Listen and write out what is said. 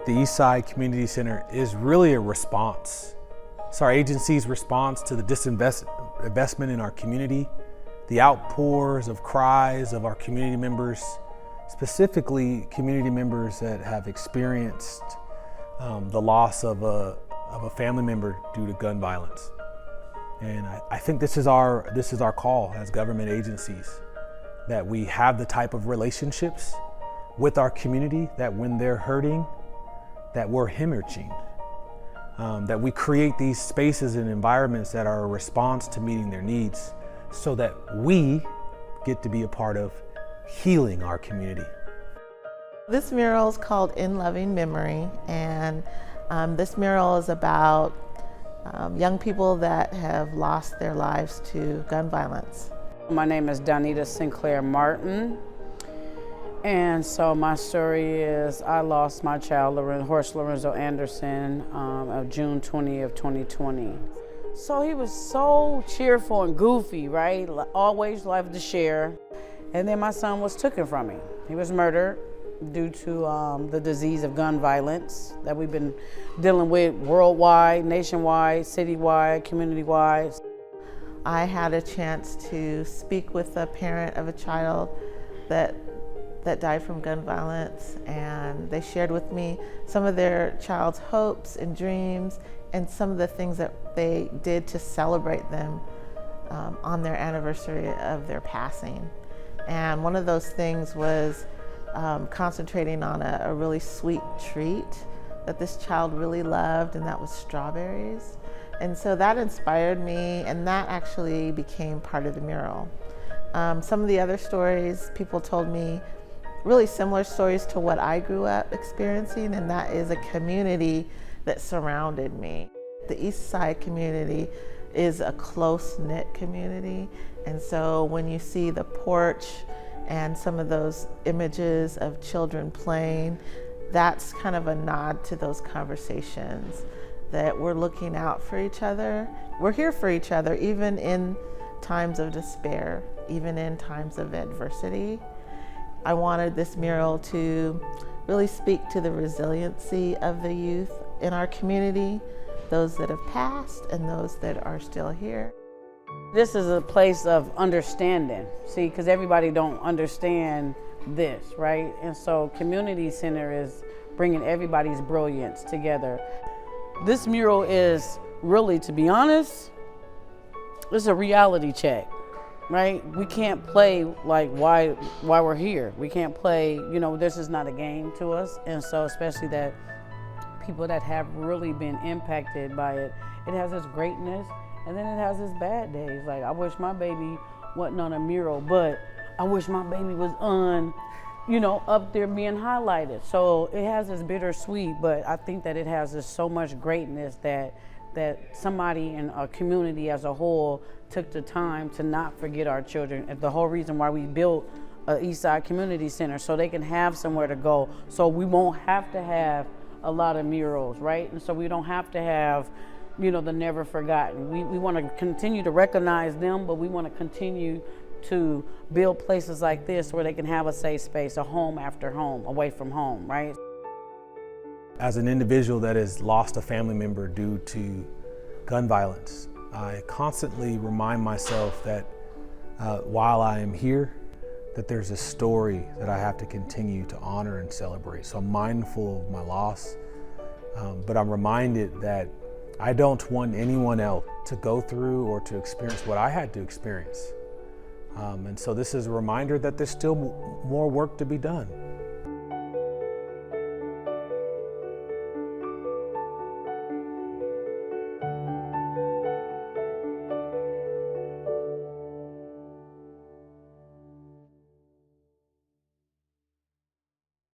The Eastside Community Center is really a response. It's our agency's response to the disinvestment in our community, the outpours of cries of our community members, specifically community members that have experienced the loss of a family member due to gun violence. And I think this is our call as government agencies, that we have the type of relationships with our community that when they're hurting, that we're hemorrhaging, that we create these spaces and environments that are a response to meeting their needs so that we get to be a part of healing our community. This mural is called In Loving Memory, and this mural is about young people that have lost their lives to gun violence. My name is Donnitta Sinclair-Martin, and so my story is I lost my child, Horace Lorenzo Anderson, of June 20th, 2020. So he was so cheerful and goofy, right? Always loved to share. And then my son was taken from me. He was murdered due to the disease of gun violence that we've been dealing with worldwide, nationwide, citywide, community-wide. I had a chance to speak with a parent of a child that died from gun violence, and they shared with me some of their child's hopes and dreams and some of the things that they did to celebrate them on their anniversary of their passing. And one of those things was concentrating on a really sweet treat that this child really loved, and that was strawberries. And so that inspired me, and that actually became part of the mural. Some of the other stories, people told me really similar stories to what I grew up experiencing, and that is a community that surrounded me. The Eastside community is a close-knit community, and so when you see the porch and some of those images of children playing, that's kind of a nod to those conversations, that we're looking out for each other. We're here for each other, even in times of despair, even in times of adversity. I wanted this mural to really speak to the resiliency of the youth in our community, those that have passed and those that are still here. This is a place of understanding, see, because everybody don't understand this, right? And so community center is bringing everybody's brilliance together. This mural is really, to be honest, it's a reality check, right? We can't play like why we're here. We can't play, this is not a game to us. And so especially that people that have really been impacted by it, it has its greatness and then it has its bad days. Like, I wish my baby wasn't on a mural, but I wish my baby was on, up there being highlighted. So it has its bittersweet, but I think that it has this so much greatness that somebody in a community as a whole took the time to not forget our children. And the whole reason why we built Eastside Community Center, so they can have somewhere to go, so we won't have to have a lot of murals, right? And so we don't have to have, the never forgotten. We want to continue to recognize them, but we want to continue to build places like this where they can have a safe space, a home after home, away from home, right? As an individual that has lost a family member due to gun violence, I constantly remind myself that while I am here, that there's a story that I have to continue to honor and celebrate. So I'm mindful of my loss, but I'm reminded that I don't want anyone else to go through or to experience what I had to experience. And so this is a reminder that there's still more work to be done.